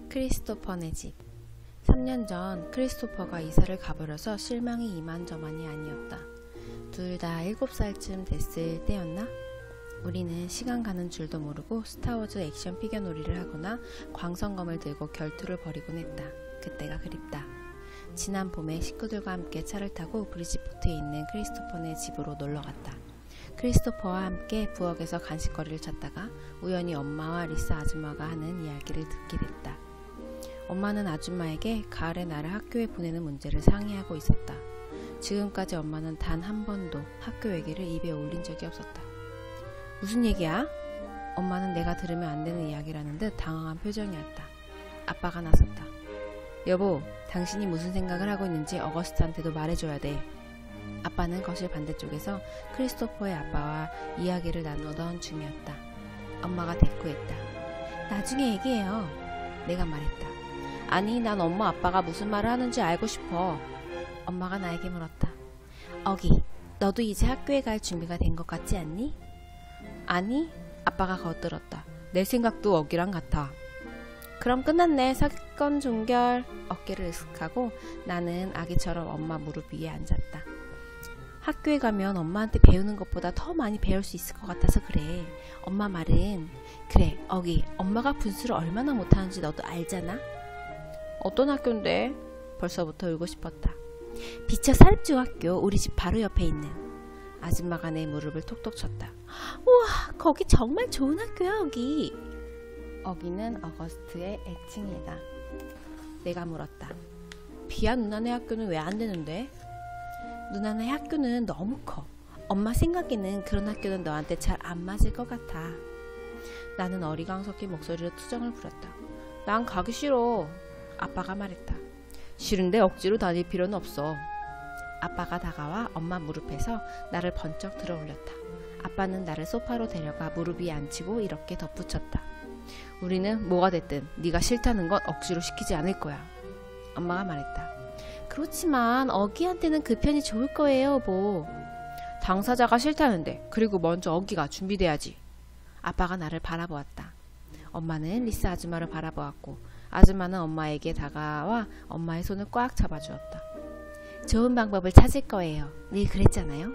크리스토퍼네 집. 3년 전 크리스토퍼가 이사를 가버려서 실망이 이만저만이 아니었다. 둘 다 7살쯤 됐을 때였나? 우리는 시간 가는 줄도 모르고 스타워즈 액션 피겨 놀이를 하거나 광선검을 들고 결투를 벌이곤 했다. 그때가 그립다. 지난 봄에 식구들과 함께 차를 타고 브리지포트에 있는 크리스토퍼네 집으로 놀러갔다. 크리스토퍼와 함께 부엌에서 간식거리를 찾다가 우연히 엄마와 리사 아줌마가 하는 이야기를 듣게 됐다. 엄마는 아줌마에게 가을에 나를 학교에 보내는 문제를 상의하고 있었다. 지금까지 엄마는 단 한 번도 학교 얘기를 입에 올린 적이 없었다. 무슨 얘기야? 엄마는 내가 들으면 안 되는 이야기라는 듯 당황한 표정이었다. 아빠가 나섰다. 여보, 당신이 무슨 생각을 하고 있는지 어거스트한테도 말해줘야 돼. 아빠는 거실 반대쪽에서 크리스토퍼의 아빠와 이야기를 나누던 중이었다. 엄마가 대꾸했다. 나중에 얘기해요. 내가 말했다. 아니, 난 엄마 아빠가 무슨 말을 하는지 알고 싶어. 엄마가 나에게 물었다. 어기, 너도 이제 학교에 갈 준비가 된 것 같지 않니? 아니, 아빠가 거들었다. 내 생각도 어기랑 같아. 그럼 끝났네. 사건 종결. 어깨를 으쓱하고 나는 아기처럼 엄마 무릎 위에 앉았다. 학교에 가면 엄마한테 배우는 것보다 더 많이 배울 수 있을 것 같아서 그래. 엄마 말은 그래, 어기, 엄마가 분수를 얼마나 못하는지 너도 알잖아? 어떤 학교인데? 벌써부터 울고 싶었다. 비처 사립중학교, 우리 집 바로 옆에 있는. 아줌마가 내 무릎을 톡톡 쳤다. 우와, 거기 정말 좋은 학교야, 어기. 어기는 어거스트의 애칭이다. 내가 물었다. 비야 누나네 학교는 왜 안 되는데? 누나네 학교는 너무 커. 엄마 생각에는 그런 학교는 너한테 잘 안 맞을 것 같아. 나는 어리광 섞인 목소리로 투정을 부렸다. 난 가기 싫어. 아빠가 말했다. 싫은데 억지로 다닐 필요는 없어. 아빠가 다가와 엄마 무릎에서 나를 번쩍 들어 올렸다. 아빠는 나를 소파로 데려가 무릎 위에 앉히고 이렇게 덧붙였다. 우리는 뭐가 됐든 네가 싫다는 건 억지로 시키지 않을 거야. 엄마가 말했다. 그렇지만 어기한테는 그 편이 좋을 거예요, 여보. 당사자가 싫다는데 그리고 먼저 어기가 준비돼야지. 아빠가 나를 바라보았다. 엄마는 리사 아줌마를 바라보았고 아줌마는 엄마에게 다가와 엄마의 손을 꽉 잡아주었다. 좋은 방법을 찾을 거예요. 늘 그랬잖아요.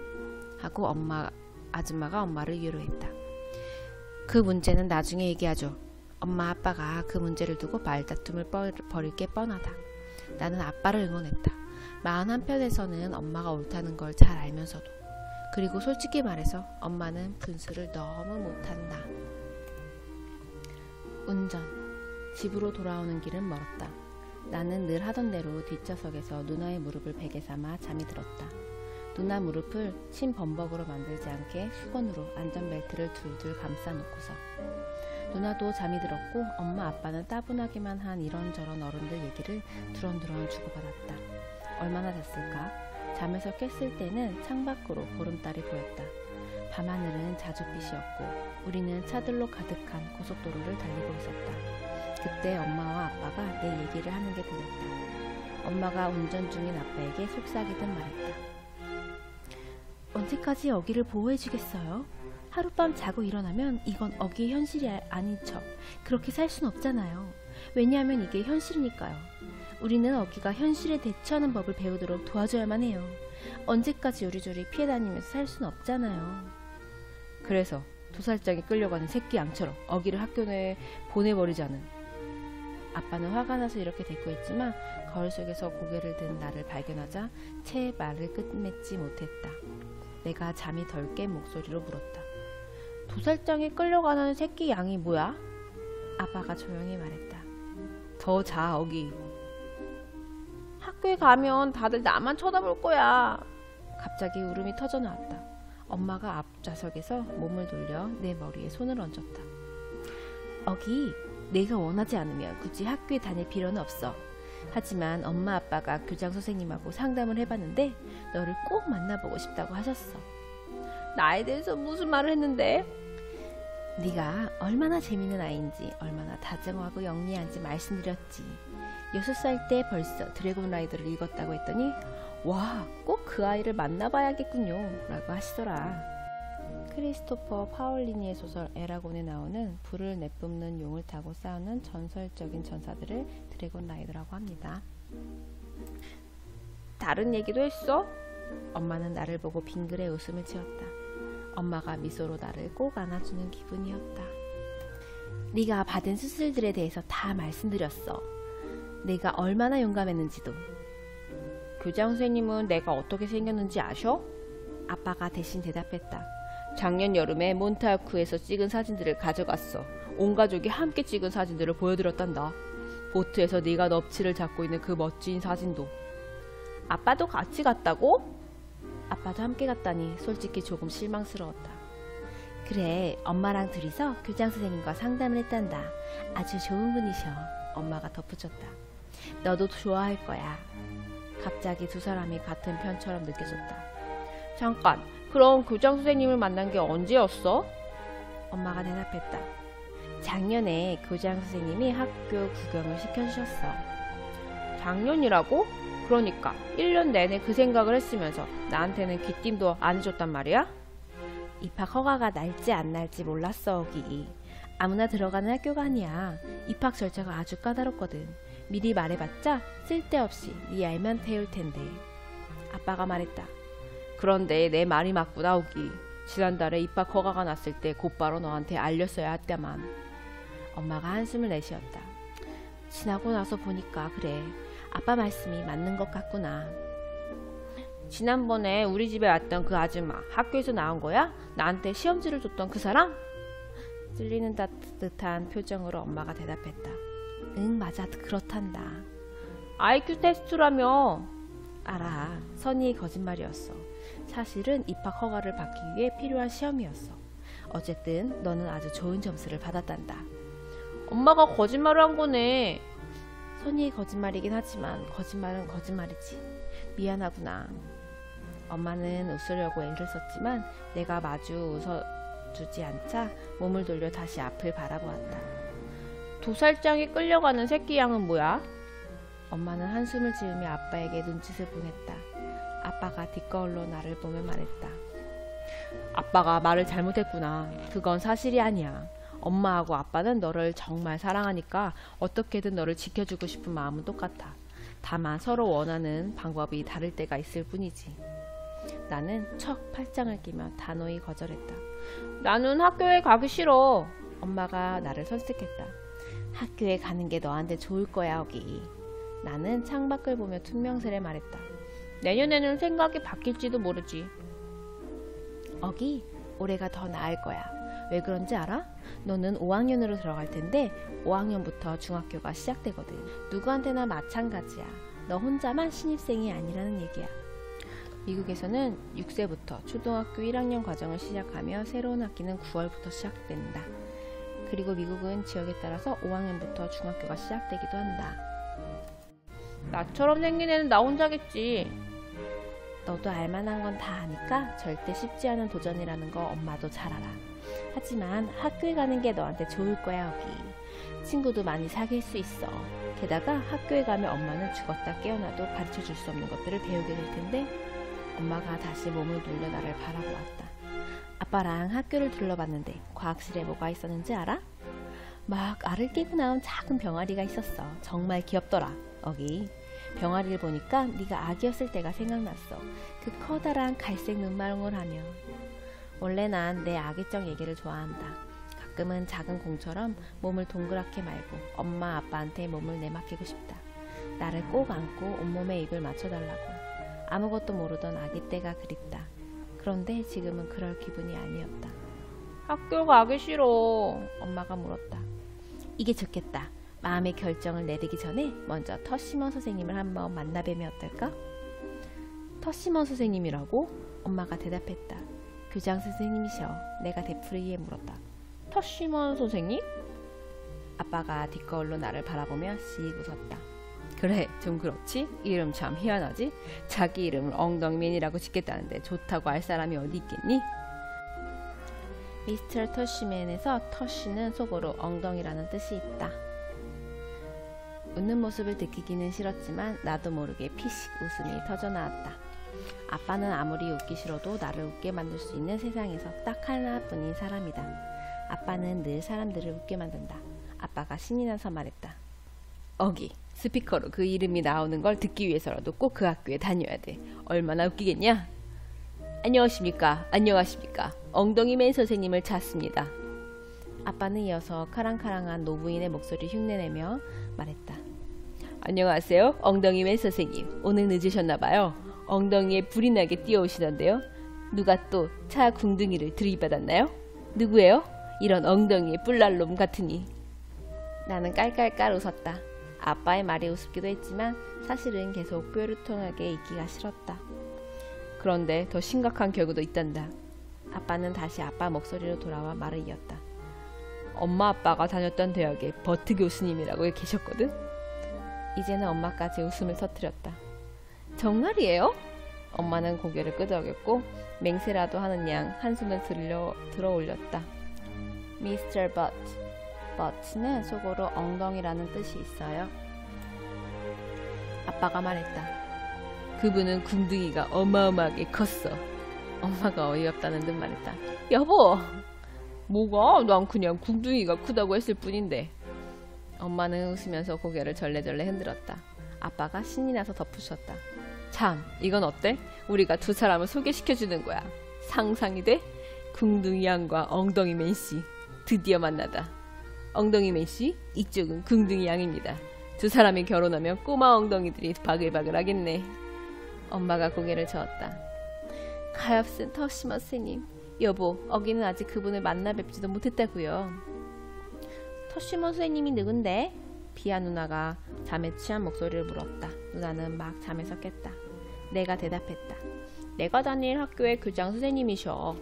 하고 아줌마가 엄마를 위로했다. 그 문제는 나중에 얘기하죠. 엄마 아빠가 그 문제를 두고 말다툼을 벌일 게 뻔하다. 나는 아빠를 응원했다. 마음 한편에서는 엄마가 옳다는 걸 잘 알면서도. 그리고 솔직히 말해서 엄마는 분수를 너무 못한다. 운전. 집으로 돌아오는 길은 멀었다. 나는 늘 하던 대로 뒷좌석에서 누나의 무릎을 베개 삼아 잠이 들었다. 누나 무릎을 침 범벅으로 만들지 않게 수건으로 안전벨트를 둘둘 감싸놓고서. 누나도 잠이 들었고 엄마 아빠는 따분하기만 한 이런저런 어른들 얘기를 두런두런 주고받았다. 얼마나 잤을까? 잠에서 깼을 때는 창밖으로 보름달이 보였다. 밤하늘은 자줏빛이었고 우리는 차들로 가득한 고속도로를 달리고 있었다. 그때 엄마와 아빠가 내 얘기를 하는 게 들렸다. 엄마가 운전 중인 아빠에게 속삭이듯 말했다. 언제까지 어기를 보호해주겠어요? 하룻밤 자고 일어나면 이건 어기의 현실이 아닌 척 그렇게 살 순 없잖아요. 왜냐하면 이게 현실이니까요. 우리는 어기가 현실에 대처하는 법을 배우도록 도와줘야만 해요. 언제까지 요리조리 피해 다니면서 살 순 없잖아요. 그래서 도살장에 끌려가는 새끼 양처럼 어기를 학교 내에 보내버리자는. 아빠는 화가 나서 이렇게 대꾸했지만 거울 속에서 고개를 든 나를 발견하자 채 말을 끝맺지 못했다. 내가 잠이 덜 깬 목소리로 물었다. 도살장에 끌려가는 새끼 양이 뭐야? 아빠가 조용히 말했다. 더 자, 어기. 학교에 가면 다들 나만 쳐다볼 거야. 갑자기 울음이 터져 나왔다. 엄마가 앞좌석에서 몸을 돌려 내 머리에 손을 얹었다. 어기, 내가 원하지 않으면 굳이 학교에 다닐 필요는 없어. 하지만 엄마 아빠가 교장 선생님하고 상담을 해봤는데 너를 꼭 만나보고 싶다고 하셨어. 나에 대해서 무슨 말을 했는데? 네가 얼마나 재밌는 아이인지 얼마나 다정하고 영리한지 말씀드렸지. 6살 때 벌써 드래곤 라이더를 읽었다고 했더니 와, 꼭 그 아이를 만나봐야겠군요 라고 하시더라. 크리스토퍼 파올리니의 소설 에라곤에 나오는 불을 내뿜는 용을 타고 싸우는 전설적인 전사들을 드래곤 라이더라고 합니다. 다른 얘기도 했어? 엄마는 나를 보고 빙그레 웃음을 지었다. 엄마가 미소로 나를 꼭 안아주는 기분이었다. 네가 받은 수술들에 대해서 다 말씀드렸어. 내가 얼마나 용감했는지도. 교장 선생님은 내가 어떻게 생겼는지 아셔? 아빠가 대신 대답했다. 작년 여름에 몬타쿠에서 찍은 사진들을 가져갔어. 온 가족이 함께 찍은 사진들을 보여드렸단다. 보트에서 네가 넙치를 잡고 있는 그 멋진 사진도. 아빠도 같이 갔다고? 아빠도 함께 갔다니 솔직히 조금 실망스러웠다. 그래, 엄마랑 둘이서 교장 선생님과 상담을 했단다. 아주 좋은 분이셔. 엄마가 덧붙였다. 너도 좋아할 거야. 갑자기 두 사람이 같은 편처럼 느껴졌다. 잠깐, 그럼 교장 선생님을 만난 게 언제였어? 엄마가 대답했다. 작년에 교장 선생님이 학교 구경을 시켜주셨어. 작년이라고? 그러니까 1년 내내 그 생각을 했으면서 나한테는 귀띔도 안 해줬단 말이야? 입학 허가가 날지 안 날지 몰랐어, 어기. 아무나 들어가는 학교가 아니야. 입학 절차가 아주 까다롭거든. 미리 말해봤자 쓸데없이 네 알만 태울 텐데. 아빠가 말했다. 그런데 내 말이 맞구나, 오기. 지난달에 입학 허가가 났을 때 곧바로 너한테 알렸어야 했다만. 엄마가 한숨을 내쉬었다. 지나고 나서 보니까 그래. 아빠 말씀이 맞는 것 같구나. 지난번에 우리 집에 왔던 그 아줌마, 학교에서 나온 거야? 나한테 시험지를 줬던 그 사람? 찔리는 듯한 표정으로 엄마가 대답했다. 응, 맞아. 그렇단다. IQ 테스트라며. 알아. 선의의 거짓말이었어. 사실은 입학 허가를 받기 위해 필요한 시험이었어. 어쨌든 너는 아주 좋은 점수를 받았단다. 엄마가 거짓말을 한 거네. 선의의 거짓말이긴 하지만 거짓말은 거짓말이지. 미안하구나. 엄마는 웃으려고 애를 썼지만 내가 마주 웃어주지 않자 몸을 돌려 다시 앞을 바라보았다. 도살장에 끌려가는 새끼 양은 뭐야? 엄마는 한숨을 지으며 아빠에게 눈짓을 보냈다. 아빠가 뒷거울로 나를 보며 말했다. 아빠가 말을 잘못했구나. 그건 사실이 아니야. 엄마하고 아빠는 너를 정말 사랑하니까 어떻게든 너를 지켜주고 싶은 마음은 똑같아. 다만 서로 원하는 방법이 다를 때가 있을 뿐이지. 나는 척 팔짱을 끼며 단호히 거절했다. 나는 학교에 가기 싫어. 엄마가 나를 설득했다. 학교에 가는 게 너한테 좋을 거야, 어기. 나는 창밖을 보며 퉁명스레 말했다. 내년에는 생각이 바뀔지도 모르지. 어기, 올해가 더 나을 거야. 왜 그런지 알아? 너는 5학년으로 들어갈 텐데 5학년부터 중학교가 시작되거든. 누구한테나 마찬가지야. 너 혼자만 신입생이 아니라는 얘기야. 미국에서는 6세부터 초등학교 1학년 과정을 시작하며 새로운 학기는 9월부터 시작된다. 그리고 미국은 지역에 따라서 5학년부터 중학교가 시작되기도 한다. 나처럼 생긴 애는 나 혼자겠지. 너도 알만한 건 다 아니까 절대 쉽지 않은 도전이라는 거 엄마도 잘 알아. 하지만 학교에 가는 게 너한테 좋을 거야, 어기. 친구도 많이 사귈 수 있어. 게다가 학교에 가면 엄마는 죽었다 깨어나도 가르쳐줄 수 없는 것들을 배우게 될 텐데. 엄마가 다시 몸을 돌려 나를 바라보았다. 아빠랑 학교를 둘러봤는데 과학실에 뭐가 있었는지 알아? 막 알을 끼고 나온 작은 병아리가 있었어. 정말 귀엽더라, 어기. 병아리를 보니까 네가 아기였을 때가 생각났어. 그 커다란 갈색 눈망울 하며. 원래 난 내 아기적 얘기를 좋아한다. 가끔은 작은 공처럼 몸을 동그랗게 말고 엄마 아빠한테 몸을 내맡기고 싶다. 나를 꼭 안고 온몸에 입을 맞춰달라고. 아무것도 모르던 아기 때가 그립다. 그런데 지금은 그럴 기분이 아니었다. 학교 가기 싫어. 엄마가 물었다. 이게 좋겠다. 마음의 결정을 내리기 전에 먼저 터시먼 선생님을 한번 만나뵈면 어떨까? 터시먼 선생님이라고? 엄마가 대답했다. 교장 선생님이셔. 내가 되풀이에 물었다. 터시먼 선생님? 아빠가 뒷거울로 나를 바라보며 씩 웃었다. 그래, 좀 그렇지? 이름 참 희한하지? 자기 이름을 엉덩이맨이라고 짓겠다는데 좋다고 할 사람이 어디 있겠니? 미스터 터시맨에서 터시는 속어로 엉덩이라는 뜻이 있다. 웃는 모습을 느끼기는 싫었지만 나도 모르게 피식 웃음이 터져나왔다. 아빠는 아무리 웃기 싫어도 나를 웃게 만들 수 있는 세상에서 딱 하나뿐인 사람이다. 아빠는 늘 사람들을 웃게 만든다. 아빠가 신이 나서 말했다. 어기, 스피커로 그 이름이 나오는 걸 듣기 위해서라도 꼭 그 학교에 다녀야 돼. 얼마나 웃기겠냐? 안녕하십니까? 안녕하십니까? 엉덩이맨 선생님을 찾습니다. 아빠는 이어서 카랑카랑한 노부인의 목소리를 흉내내며 말했다. 안녕하세요. 엉덩이맨 선생님. 오늘 늦으셨나봐요. 엉덩이에 불이 나게 뛰어오시던데요. 누가 또 차 궁둥이를 들이받았나요? 누구예요? 이런 엉덩이에 뿔날놈 같으니. 나는 깔깔깔 웃었다. 아빠의 말이 우습기도 했지만 사실은 계속 뾰루통하게 있기가 싫었다. 그런데 더 심각한 결과도 있단다. 아빠는 다시 아빠 목소리로 돌아와 말을 이었다. 엄마 아빠가 다녔던 대학에 버트 교수님이라고 계셨거든? 이제는 엄마까지 웃음을 터뜨렸다. 정말이에요? 엄마는 고개를 끄덕였고 맹세라도 하는 양 한숨을 들어 올렸다. 미스터 버트. 버트는 속어로 엉덩이라는 뜻이 있어요. 아빠가 말했다. 그분은 궁둥이가 어마어마하게 컸어. 엄마가 어이없다는 듯 말했다. 여보! 뭐가? 난 그냥 궁둥이가 크다고 했을 뿐인데. 엄마는 웃으면서 고개를 절레절레 흔들었다. 아빠가 신이 나서 덧붙였다. 참, 이건 어때? 우리가 두 사람을 소개시켜주는 거야. 상상이 돼? 궁둥이 양과 엉덩이 맨씨 드디어 만나다. 엉덩이 맨씨, 이쪽은 궁둥이 양입니다. 두 사람이 결혼하면 꼬마 엉덩이들이 바글바글 하겠네. 엄마가 고개를 저었다. 가엾은 터시머 스님. 여보, 어기는 아직 그분을 만나 뵙지도 못했다고요. 터시머 스님이 누군데? 비아 누나가 잠에 취한 목소리를 물었다. 누나는 막 잠에서 깼다. 내가 대답했다. 내가 다닐 학교의 교장 선생님이셔.